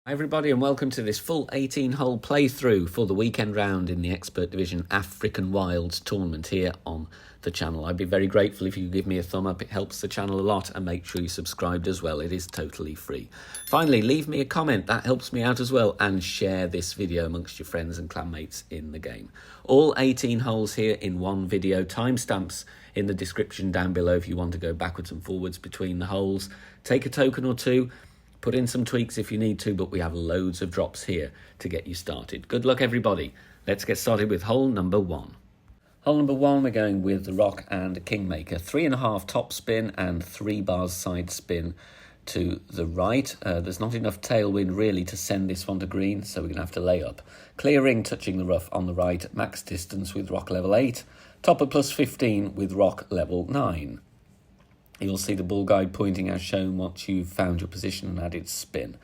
Hi everybody and welcome to this full 18-hole playthrough for the weekend round in the Expert Division African Wilds tournament here on the channel. I'd be very grateful if you could give me a thumb up. It helps the channel a lot, and make sure you subscribed as well. It is totally free. Finally, leave me a comment. That helps me out as well, and share this video amongst your friends and clanmates in the game. All 18 holes here in one video. Timestamps in the description down below if you want to go backwards and forwards between the holes. Take a token or two. Put in some tweaks if you need to, but we have loads of drops here to get you started. Good luck, everybody. Let's get started with hole number 1. Hole number 1, we're going with the Rock and Kingmaker. 3.5 top spin and 3 bars side spin to the right. There's not enough tailwind really to send this one to green, so we're going to have to lay up. Clear ring touching the rough on the right. Max distance with rock level 8. Topper plus 15 with rock level 9. You'll see the ball guide pointing as shown once you've found your position and added spin.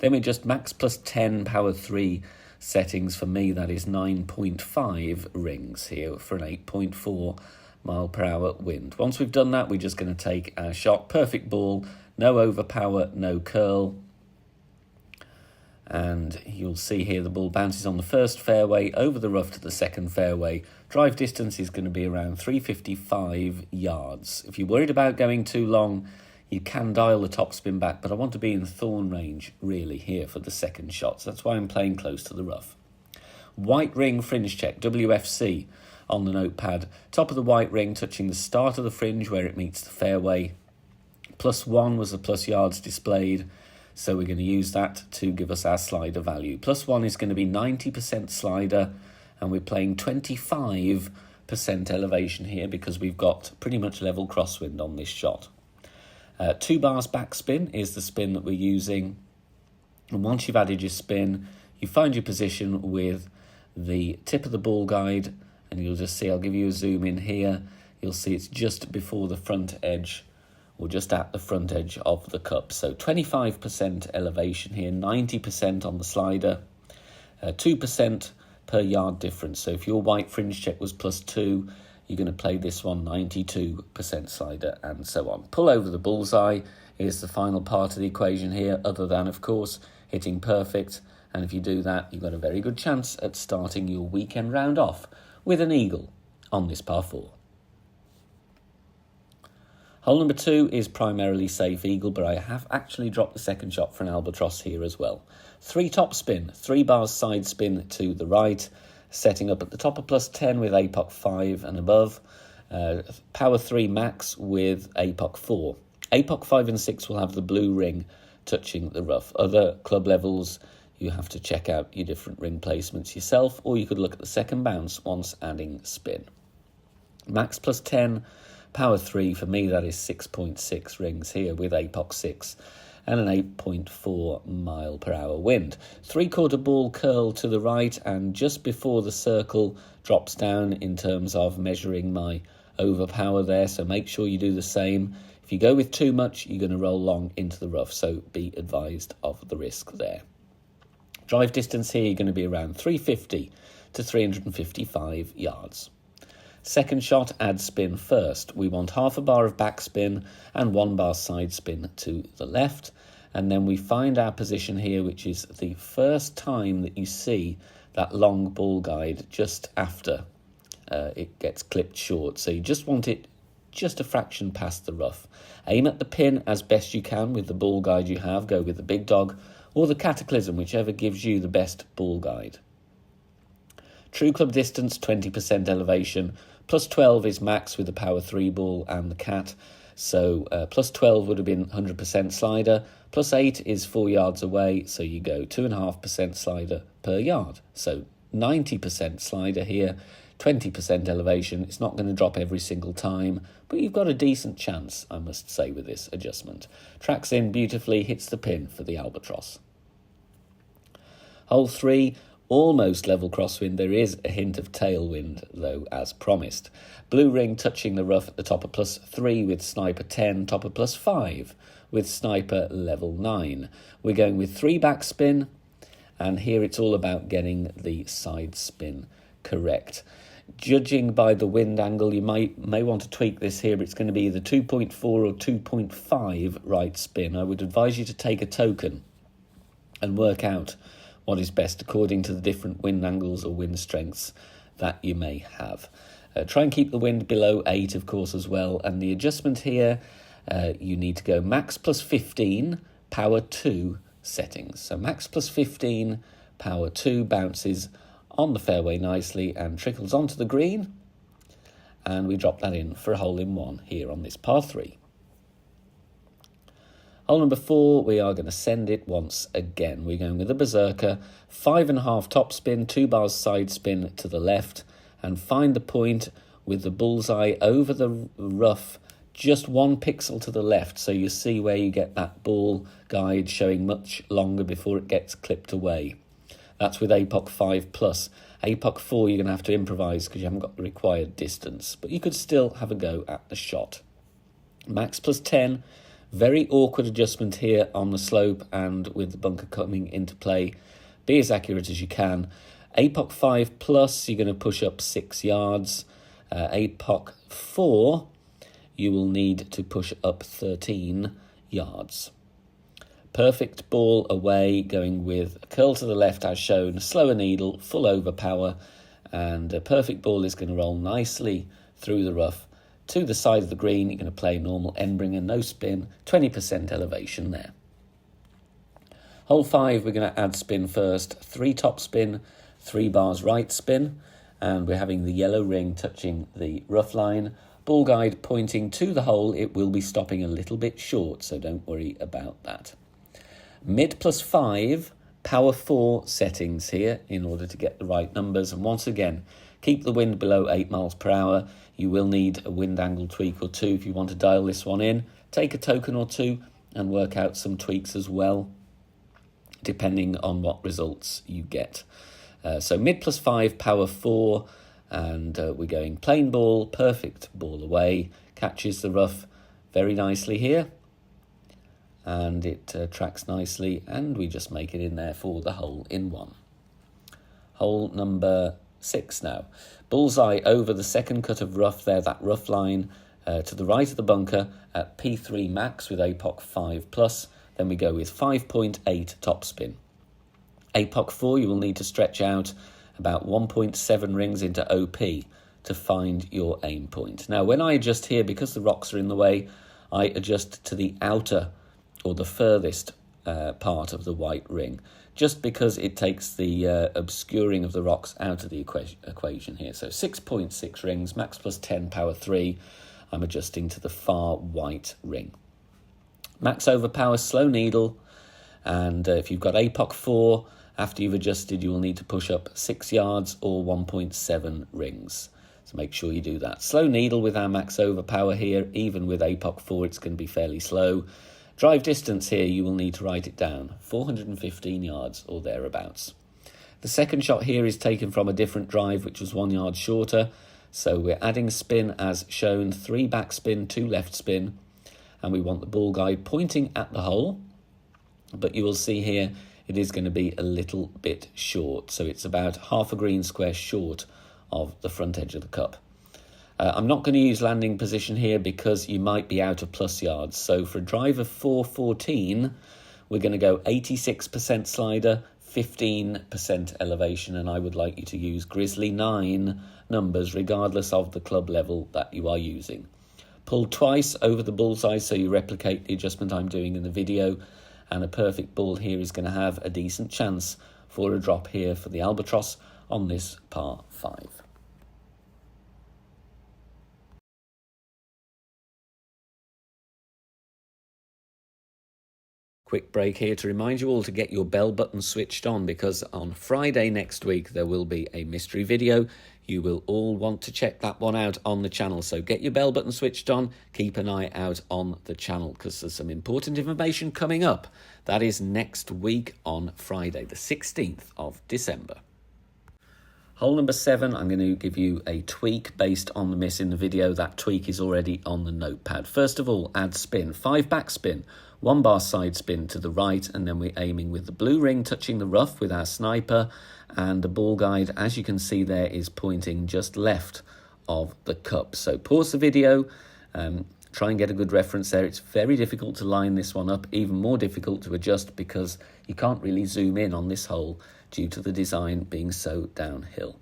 Then we just max plus 10 power 3 settings. For me, that is 9.5 rings here for an 8.4 mile per hour wind. Once we've done that, we're just going to take our shot. Perfect ball, no overpower, no curl. And you'll see here the ball bounces on the first fairway, over the rough to the second fairway. Drive distance is going to be around 355 yards. If you're worried about going too long, you can dial the topspin back, but I want to be in thorn range really here for the second shot. So that's why I'm playing close to the rough. White ring fringe check, WFC on the notepad. Top of the white ring touching the start of the fringe where it meets the fairway. +1 was the plus yards displayed. So we're going to use that to give us our slider value. +1 is going to be 90% slider, and we're playing 25% elevation here because we've got pretty much level crosswind on this shot. 2 bars backspin is the spin that we're using. And once you've added your spin, you find your position with the tip of the ball guide, and you'll just see, I'll give you a zoom in here. You'll see it's just before the front edge, or just at the front edge of the cup. So 25% elevation here, 90% on the slider, 2% per yard difference. So if your white fringe check was +2, you're going to play this one 92% slider, and so on. Pull over the bullseye is the final part of the equation here, other than, of course, hitting perfect. And if you do that, you've got a very good chance at starting your weekend round off with an eagle on this par 4. Hole number 2 is primarily safe eagle, but I have actually dropped the second shot for an albatross here as well. 3 top spin, 3 bars side spin to the right, setting up at the top of +10 with APOC 5 and above. Power 3 max with APOC 4. APOC 5 and 6 will have the blue ring touching the rough. Other club levels, you have to check out your different ring placements yourself, or you could look at the second bounce once adding spin. Max +10. Power 3, for me, that is 6.6 rings here with APOC 6 and an 8.4 mile per hour wind. 3/4 ball curl to the right, and just before the circle drops down in terms of measuring my overpower there, so make sure you do the same. If you go with too much, you're going to roll long into the rough, so be advised of the risk there. Drive distance here, you're going to be around 350 to 355 yards. Second shot, add spin first. We want half a bar of backspin and 1 bar side spin to the left. And then we find our position here, which is the first time that you see that long ball guide just after it gets clipped short. So you just want it just a fraction past the rough. Aim at the pin as best you can with the ball guide you have. Go with the big dog or the cataclysm, whichever gives you the best ball guide. True club distance, 20% elevation. +12 is max with the power 3 ball and the cat. So +12 would have been 100% slider. +8 is 4 yards away. So you go 2.5% slider per yard. So 90% slider here, 20% elevation. It's not going to drop every single time, but you've got a decent chance, I must say, with this adjustment. Tracks in beautifully, hits the pin for the albatross. Hole 3. Almost level crosswind. There is a hint of tailwind, though, as promised. Blue ring touching the rough at the top of +3 with sniper 10, top of +5 with sniper level 9. We're going with 3 backspin, and here it's all about getting the side spin correct. Judging by the wind angle, you may want to tweak this here, but it's going to be either 2.4 or 2.5 right spin. I would advise you to take a token and work out what is best according to the different wind angles or wind strengths that you may have. Try and keep the wind below 8, of course, as well. And the adjustment here, you need to go max plus 15, power 2 settings. So max plus 15, power 2 bounces on the fairway nicely and trickles onto the green. And we drop that in for a hole-in-one here on this par 3. Hole number 4, we are going to send it once again. We're going with a berserker, 5.5 topspin, 2 bars side spin to the left, and find the point with the bullseye over the rough, just 1 pixel to the left, so you see where you get that ball guide showing much longer before it gets clipped away. That's with APOC 5+. APOC 4 you're going to have to improvise because you haven't got the required distance, but you could still have a go at the shot. Max plus 10, very awkward adjustment here on the slope and with the bunker coming into play. Be as accurate as you can. APOC 5+, you're going to push up 6 yards. APOC 4, you will need to push up 13 yards. Perfect ball away, going with a curl to the left as shown, slower needle, full over power, and a perfect ball is going to roll nicely through the rough to the side of the green. You're going to play normal endbringer, no spin, 20% elevation there. Hole 5, we're going to add spin first, 3 top spin, 3 bars right spin, and we're having the yellow ring touching the rough line. Ball guide pointing to the hole. It will be stopping a little bit short, so don't worry about that. Mid plus 5, power 4 settings here in order to get the right numbers. And once again, keep the wind below 8 miles per hour. You will need a wind angle tweak or 2 if you want to dial this one in. Take a token or 2 and work out some tweaks as well, depending on what results you get. So mid plus 5, power 4, and we're going plain ball, perfect ball away, catches the rough very nicely here, and it tracks nicely, and we just make it in there for the hole-in-one. Hole number 6 now. Bullseye over the second cut of rough there, that rough line to the right of the bunker at P3 max with APOC 5+. Then we go with 5.8 topspin. APOC 4, you will need to stretch out about 1.7 rings into OP to find your aim point. Now, when I adjust here, because the rocks are in the way, I adjust to the outer or the furthest part of the white ring, just because it takes the obscuring of the rocks out of the equation here. So 6.6 rings, max plus 10, power 3. I'm adjusting to the far white ring. Max over power, slow needle, and if you've got APOC 4, after you've adjusted, you will need to push up 6 yards or 1.7 rings. So make sure you do that. Slow needle with our max over power here. Even with APOC 4, it's going to be fairly slow. Drive distance here, you will need to write it down, 415 yards or thereabouts. The second shot here is taken from a different drive, which was 1 yard shorter. So we're adding spin as shown, 3 back spin, 2 left spin, and we want the ball guide pointing at the hole. But you will see here, it is going to be a little bit short. So it's about half a green square short of the front edge of the cup. I'm not going to use landing position here because you might be out of plus yards. So for a drive of 414, we're going to go 86% slider, 15% elevation, and I would like you to use Grizzly 9 numbers regardless of the club level that you are using. Pull twice over the bullseye so you replicate the adjustment I'm doing in the video, and a perfect ball here is going to have a decent chance for a drop here for the Albatross on this par 5. Quick break here to remind you all to get your bell button switched on, because on Friday next week there will be a mystery video. You will all want to check that one out on the channel, so get your bell button switched on, keep an eye out on the channel because there's some important information coming up. That is next week on Friday the 16th of December. Hole number 7, I'm going to give you a tweak based on the miss in the video. That tweak is already on the notepad. First of all, add spin, 5 back spin, 1 bar side spin to the right, and then we're aiming with the blue ring touching the rough with our sniper, and the ball guide, as you can see there, is pointing just left of the cup. So pause the video, Try and get a good reference there. It's very difficult to line this one up, even more difficult to adjust because you can't really zoom in on this hole due to the design being so downhill.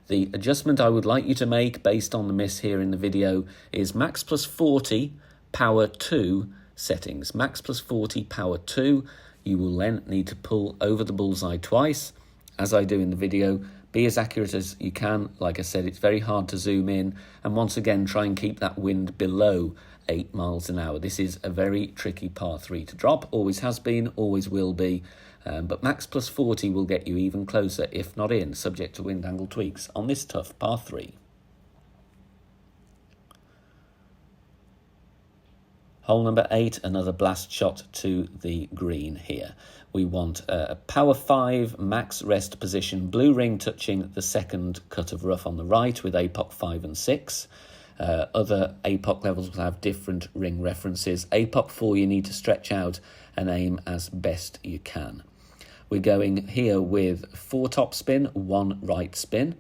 The adjustment I would like you to make based on the miss here in the video is max plus 40, power 2 settings. Max plus 40, power 2. You will then need to pull over the bullseye twice, as I do in the video. Be as accurate as you can. Like I said, it's very hard to zoom in. And once again, try and keep that wind below 8 miles an hour. This is a very tricky par 3 to drop. Always has been, always will be. But max plus 40 will get you even closer, if not in, subject to wind angle tweaks on this tough par 3. Hole number 8, another blast shot to the green here. We want a power 5 max rest position, blue ring touching the second cut of rough on the right with APOC 5 and 6. Other APOC levels will have different ring references. APOC 4 you need to stretch out and aim as best you can. We're going here with 4 top spin, 1 right spin.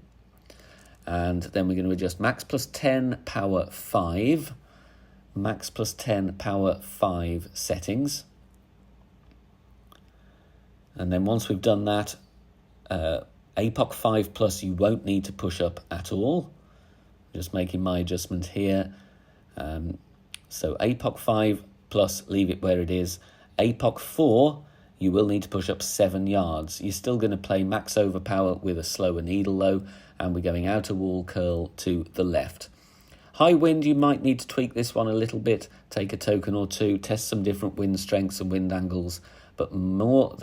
And then we're going to adjust max plus 10, power 5. Max plus 10, power 5 settings. And then once we've done that, APOC 5 plus you won't need to push up at all. Just making my adjustment here. So APOC 5 plus, leave it where it is. APOC 4, you will need to push up 7 yards. You're still going to play max overpower with a slower needle though, and we're going outer wall curl to the left. High wind, you might need to tweak this one a little bit, take a token or two, test some different wind strengths and wind angles, but more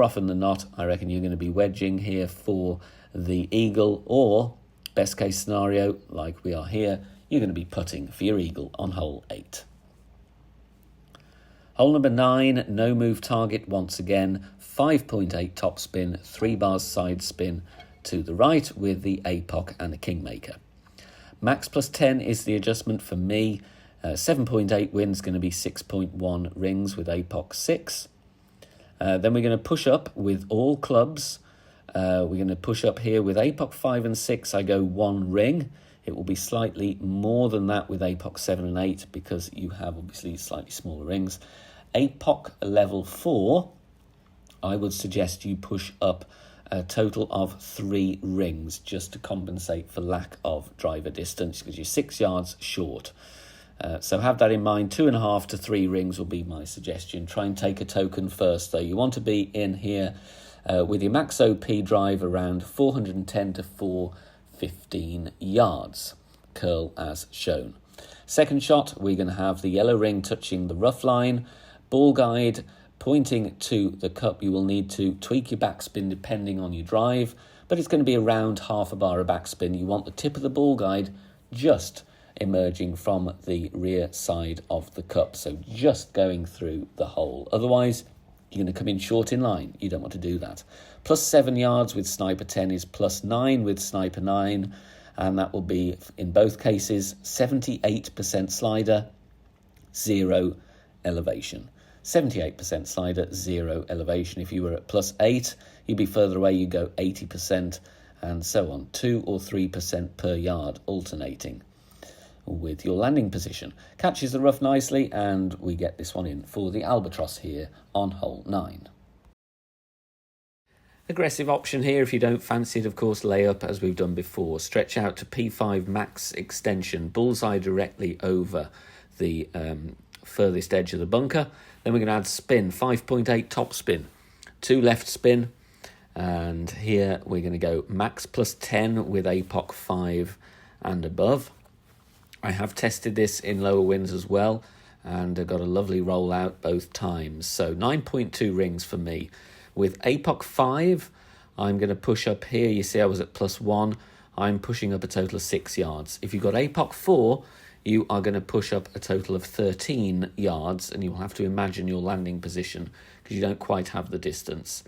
often than not, I reckon you're going to be wedging here for the eagle, or best case scenario, like we are here, you're going to be putting for your eagle on hole 8. Hole number 9, no move target once again, 5.8 top spin, 3 bars side spin to the right with the APOC and a kingmaker. Max plus 10 is the adjustment for me. 7.8 wind's going to be 6.1 rings with APOC 6. Then we're going to push up with all clubs. We're going to push up here with APOC 5 and 6. I go 1 ring. It will be slightly more than that with APOC 7 and 8 because you have obviously slightly smaller rings. APOC level 4, I would suggest you push up a total of 3 rings just to compensate for lack of driver distance because you're 6 yards short. So have that in mind. 2.5 to 3 rings will be my suggestion. Try and take a token first though. You want to be in here with your max OP drive around 410 to 415 yards. Curl as shown. Second shot, we're going to have the yellow ring touching the rough line. Ball guide pointing to the cup. You will need to tweak your backspin depending on your drive, but it's going to be around half a bar of backspin. You want the tip of the ball guide just emerging from the rear side of the cup, so just going through the hole. Otherwise, you're going to come in short in line. You don't want to do that. Plus 7 yards with sniper 10 is plus 9 with sniper 9, and that will be, in both cases, 78% slider, 0 elevation. 78% slider, 0 elevation. If you were at plus 8, you'd be further away, you go 80%, and so on. 2 or 3% per yard, alternating with your landing position. Catches the rough nicely, and we get this one in for the albatross here on hole 9. Aggressive option here if you don't fancy it, of course, lay up as we've done before. Stretch out to P5 max extension, bullseye directly over the furthest edge of the bunker. Then we're going to add spin, 5.8 top spin, 2 left spin, and here we're going to go max plus 10 with APOC 5 and above. I have tested this in lower winds as well, and I got a lovely rollout both times. So 9.2 rings for me. With APOC 5, I'm going to push up here. You see I was at plus 1. I'm pushing up a total of 6 yards. If you've got APOC 4, you are going to push up a total of 13 yards, and you'll have to imagine your landing position because you don't quite have the distance.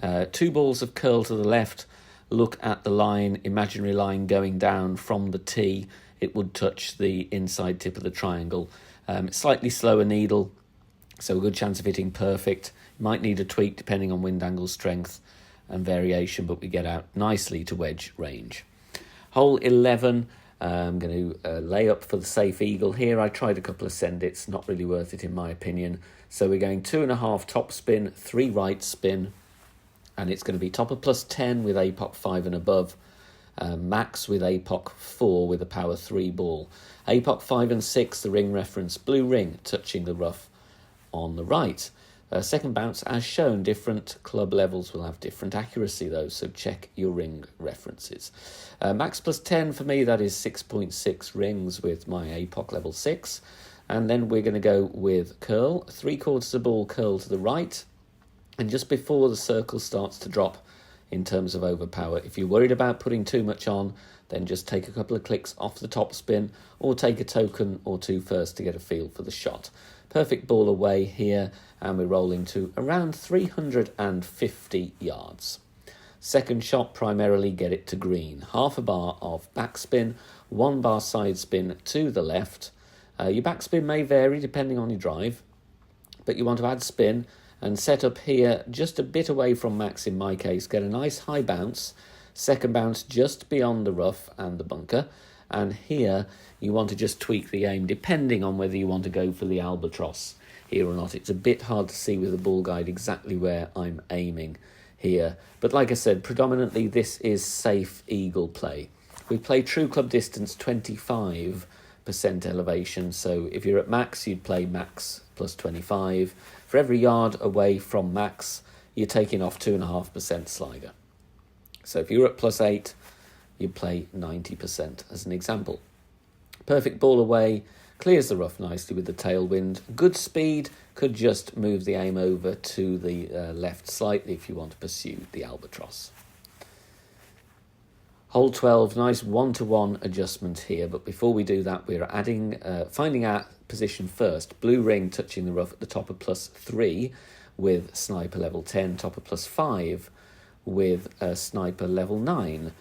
2 balls of curl to the left. Look at the line, imaginary line going down from the tee. It would touch the inside tip of the triangle. Slightly slower needle, so a good chance of hitting perfect. Might need a tweak depending on wind angle strength and variation, but we get out nicely to wedge range. Hole 11, I'm going to lay up for the safe eagle here. I tried a couple of send-its, not really worth it in my opinion. So we're going 2.5 top spin, 3 right spin, and it's going to be top of +10 with APOC 5 and above, max with APOC 4 with a power 3 ball. APOC 5 and 6, the ring reference, blue ring touching the rough on the right. Second bounce, as shown, different club levels will have different accuracy though, so check your ring references. Max +10 for me, that is 6.6 rings with my APOC level 6. And then we're going to go with curl, 3/4 of ball curl to the right. And just before the circle starts to drop in terms of overpower, if you're worried about putting too much on, then just take a couple of clicks off the top spin or take a token or two first to get a feel for the shot. Perfect ball away here, and we're rolling to around 350 yards. Second shot, primarily get it to green. Half a bar of backspin, 1 bar side spin to the left. Your backspin may vary depending on your drive, but you want to add spin and set up here just a bit away from max in my case. Get a nice high bounce, second bounce just beyond the rough and the bunker, and here you want to just tweak the aim depending on whether you want to go for the albatross here or not. It's a bit hard to see with the ball guide exactly where I'm aiming here, but like I said, predominantly this is safe eagle play. We play true club distance 25% elevation, so if you're at max you'd play max +25. For every yard away from max you're taking off 2.5% slider. So if you're at +8 you play 90% as an example. Perfect ball away, clears the rough nicely with the tailwind. Good speed, could just move the aim over to the left slightly if you want to pursue the albatross. Hole 12, nice 1-to-1 adjustment here, but before we do that we're adding, finding our position first. Blue ring touching the rough at the top of +3 with sniper level 10, top of +5 with sniper level 9.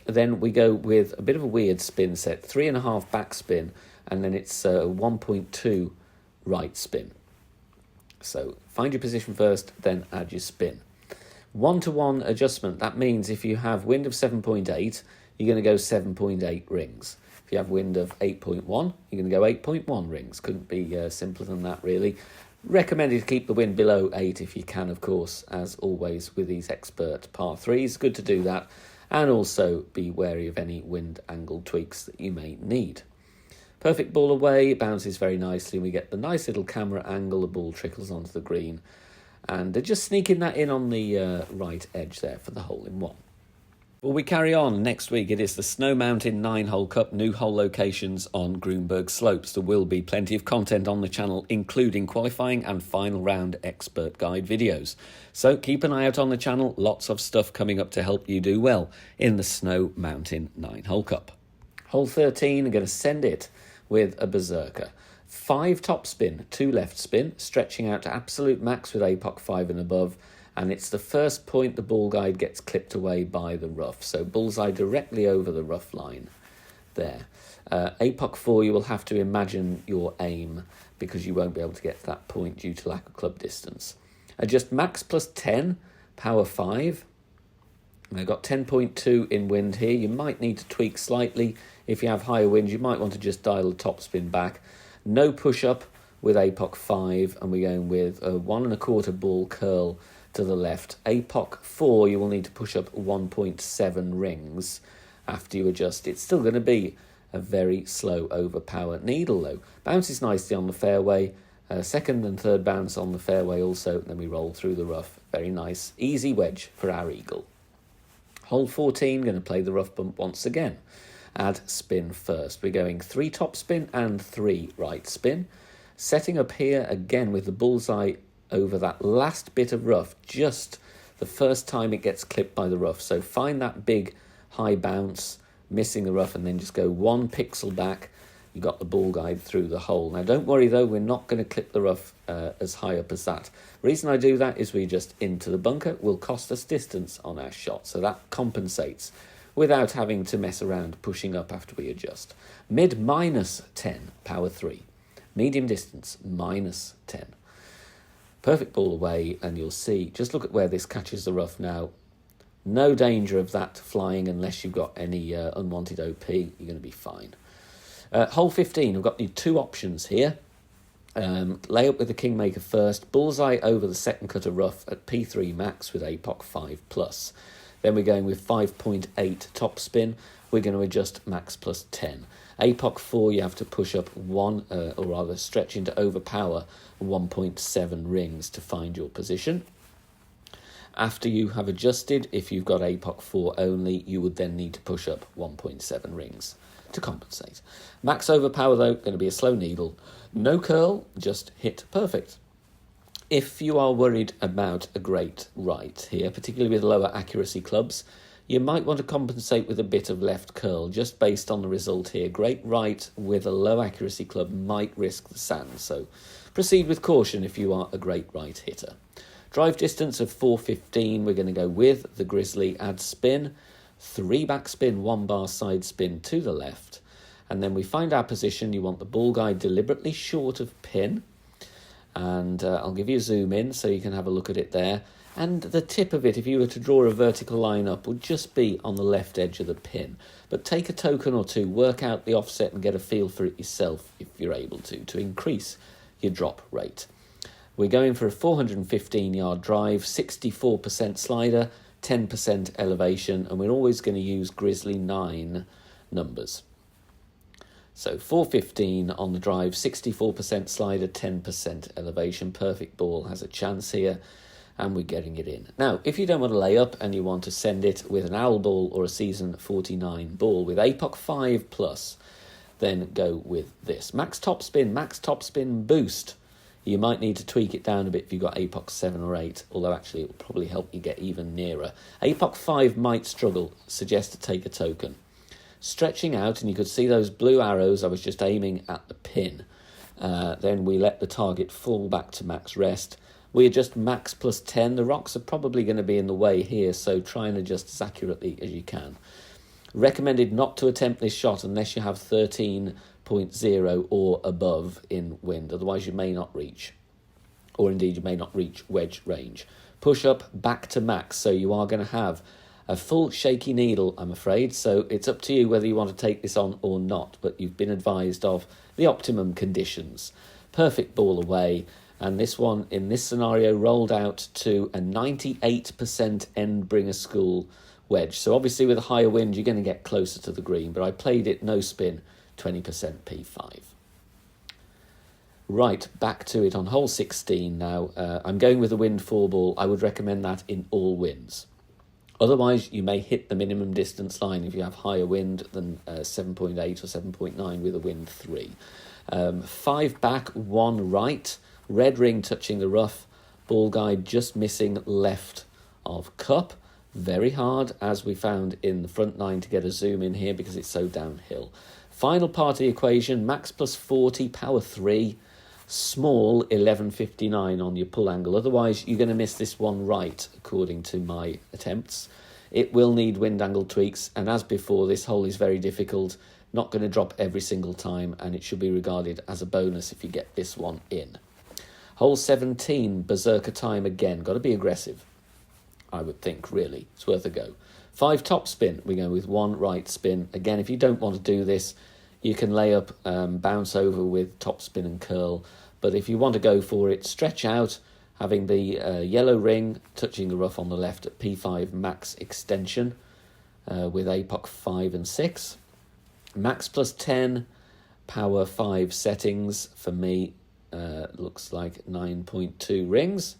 Then we go with a bit of a weird spin set, 3.5 backspin, and then it's 1.2 right spin. So find your position first, then add your spin. 1-to-1 adjustment, that means if you have wind of 7.8, you're going to go 7.8 rings. If you have wind of 8.1, you're going to go 8.1 rings. Couldn't be simpler than that, really. Recommended to keep the wind below 8 if you can, of course, as always with these expert par 3s. Good to do that. And also be wary of any wind angle tweaks that you may need. Perfect ball away, bounces very nicely. We get the nice little camera angle, the ball trickles onto the green. And they're just sneaking that in on the right edge there for the hole-in-one. Well, we carry on. Next week it is the Snow Mountain 9-hole Cup, new hole locations on Grunberg Slopes. There will be plenty of content on the channel, including qualifying and final round expert guide videos. So keep an eye out on the channel, lots of stuff coming up to help you do well in the Snow Mountain 9-hole Cup. Hole 13, I'm going to send it with a berserker. 5 top spin, 2 left spin, stretching out to absolute max with APOC 5 and above. And it's the first point the ball guide gets clipped away by the rough. So bullseye directly over the rough line there. APOC 4, you will have to imagine your aim because you won't be able to get to that point due to lack of club distance. Adjust max +10, power 5. And I've got 10.2 in wind here. You might need to tweak slightly. If you have higher wind, you might want to just dial the top spin back. No push-up with APOC 5, and we're going with a 1.25 ball curl to the left. APOC 4, you will need to push up 1.7 rings after you adjust. It's still going to be a very slow overpower needle though. Bounces nicely on the fairway, second and third bounce on the fairway also, then we roll through the rough. Very nice, easy wedge for our eagle. Hole 14, going to play the rough bump once again. Add spin first. We're going 3 top spin and 3 right spin. Setting up here again with the bullseye over that last bit of rough, just the first time it gets clipped by the rough. So find that big high bounce, missing the rough, and then just go 1 pixel back. You got the ball guide through the hole. Now don't worry though, we're not going to clip the rough as high up as that. The reason I do that is we just into the bunker will cost us distance on our shot, so that compensates without having to mess around pushing up after we adjust. Mid -10, power 3. Medium distance, -10. Perfect ball away, and you'll see, just look at where this catches the rough now. No danger of that flying unless you've got any unwanted OP. You're going to be fine. Hole 15, I've got the two options here. Lay up with the Kingmaker first, bullseye over the second cutter rough at P3 max with APOC 5+. Then we're going with 5.8 topspin. We're going to adjust max plus 10. APOC 4, you have to push up one, or rather stretch into overpower 1.7 rings to find your position. After you have adjusted, if you've got APOC 4 only, you would then need to push up 1.7 rings to compensate. Max overpower, though, going to be a slow needle. No curl, just hit perfect. If you are worried about a great right here, particularly with lower accuracy clubs, you might want to compensate with a bit of left curl, just based on the result here. Great right with a low accuracy club might risk the sand, so proceed with caution if you are a great right hitter. Drive distance of 415, we're going to go with the Grizzly add spin, 3 backspin, 1 bar side spin to the left, and then we find our position. You want the ball guide deliberately short of pin, and I'll give you a zoom in so you can have a look at it there. And the tip of it, if you were to draw a vertical line up, would just be on the left edge of the pin. But take a token or two, work out the offset and get a feel for it yourself if you're able to increase your drop rate. We're going for a 415-yard drive, 64% slider, 10% elevation, and we're always going to use Grizzly 9 numbers. So 415 on the drive, 64% slider, 10% elevation. Perfect ball has a chance here, and we're getting it in. Now, if you don't want to lay up and you want to send it with an owl ball or a season 49 ball with APOC 5+, then go with this. Max topspin boost. You might need to tweak it down a bit if you've got APOC 7 or 8, although actually it will probably help you get even nearer. APOC 5 might struggle, suggest to take a token. Stretching out, and you could see those blue arrows, I was just aiming at the pin. Then we let the target fall back to max rest. We adjust max plus 10. The rocks are probably going to be in the way here, so try and adjust as accurately as you can. Recommended not to attempt this shot unless you have 13.0 or above in wind, otherwise you may not reach, or indeed you may not reach wedge range. Push up back to max, so you are going to have a full shaky needle, I'm afraid, so it's up to you whether you want to take this on or not, but you've been advised of the optimum conditions. Perfect ball away, and this one, in this scenario, rolled out to a 98% end bringer school wedge. So obviously with a higher wind, you're going to get closer to the green, but I played it no spin, 20% P5. Right, back to it on hole 16 now. I'm going with a wind 4 ball. I would recommend that in all winds. Otherwise, you may hit the minimum distance line if you have higher wind than 7.8 or 7.9 with a wind 3. 5 back, 1 right, red ring touching the rough, ball guide just missing left of cup. Very hard, as we found in the front 9, to get a zoom in here because it's so downhill. Final part of the equation, max plus 40, power 3, small 1159 on your pull angle. Otherwise, you're going to miss this one right, according to my attempts. It will need wind angle tweaks, and as before, this hole is very difficult. Not going to drop every single time, and it should be regarded as a bonus if you get this one in. Hole 17, berserker time again. Got to be aggressive, I would think, really. It's worth a go. 5 top spin. We're going with 1 right spin. Again, if you don't want to do this, you can lay up, bounce over with top spin and curl. But if you want to go for it, stretch out, having the yellow ring touching the rough on the left at P5 max extension with APOC 5 and 6. Max plus 10, power 5 settings. For me, looks like 9.2 rings.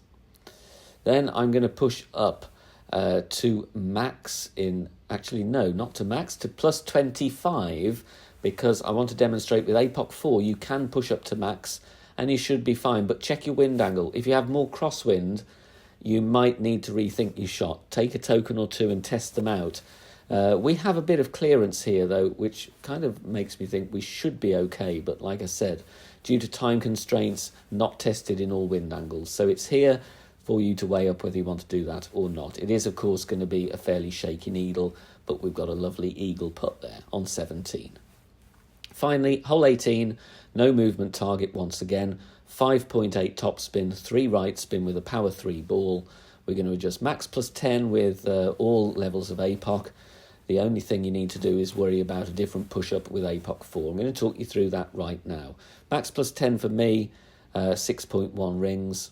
Then I'm going to push up to max in, actually no, not to max, to plus 25, because I want to demonstrate with APOC 4 you can push up to max and you should be fine, but check your wind angle. If you have more crosswind, you might need to rethink your shot. Take a token or two and test them out. We have a bit of clearance here, though, which kind of makes me think we should be okay, but like I said, due to time constraints, not tested in all wind angles. So it's here for you to weigh up whether you want to do that or not. It is, of course, going to be a fairly shaky needle, but we've got a lovely eagle putt there on 17. Finally, hole 18, no movement target once again, 5.8 top spin, 3 right spin with a power 3 ball, We're going to adjust max plus 10 with all levels of APOC. The only thing you need to do is worry about a different push-up with APOC 4. I'm going to talk you through that right now. Max plus 10 for me, 6.1 rings.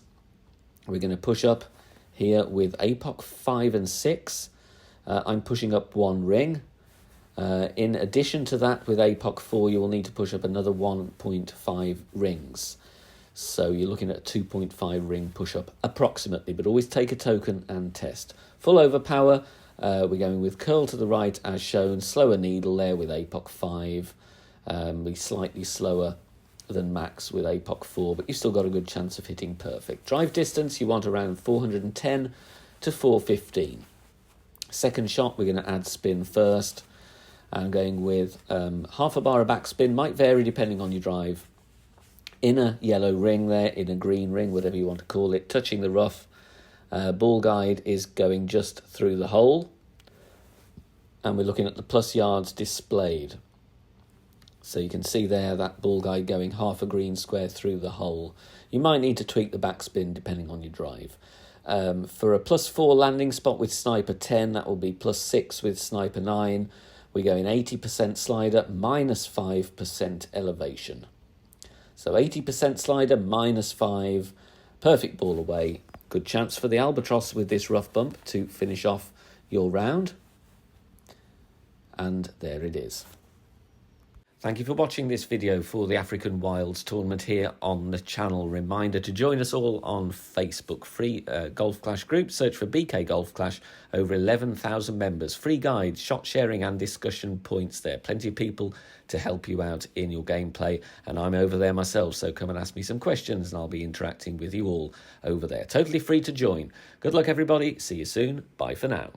We're going to push up here with APOC 5 and 6. I'm pushing up 1 ring. In addition to that, with APOC 4, you will need to push up another 1.5 rings. So you're looking at a 2.5 ring push-up approximately, but always take a token and test. Full overpower, we're going with curl to the right as shown, slower needle there with APOC 5, be slightly slower than max with APOC 4, but you've still got a good chance of hitting perfect. Drive distance, you want around 410 to 415. Second shot, we're going to add spin first. I'm going with half a bar of backspin, might vary depending on your drive. Inner yellow ring there, inner green ring, whatever you want to call it, touching the rough. Ball guide is going just through the hole. And we're looking at the plus yards displayed. So you can see there that ball guide going half a green square through the hole. You might need to tweak the backspin depending on your drive. For a plus 4 landing spot with sniper 10, that will be plus 6 with sniper 9. We're going 80% slider, minus 5% elevation. So 80% slider, minus 5, perfect ball away. Good chance for the albatross with this rough bump to finish off your round. And there it is. Thank you for watching this video for the African Wilds tournament here on the channel. Reminder to join us all on Facebook. Free Golf Clash group. Search for BK Golf Clash. Over 11,000 members. Free guides, shot sharing and discussion points there. Plenty of people to help you out in your gameplay. And I'm over there myself, so come and ask me some questions and I'll be interacting with you all over there. Totally free to join. Good luck, everybody. See you soon. Bye for now.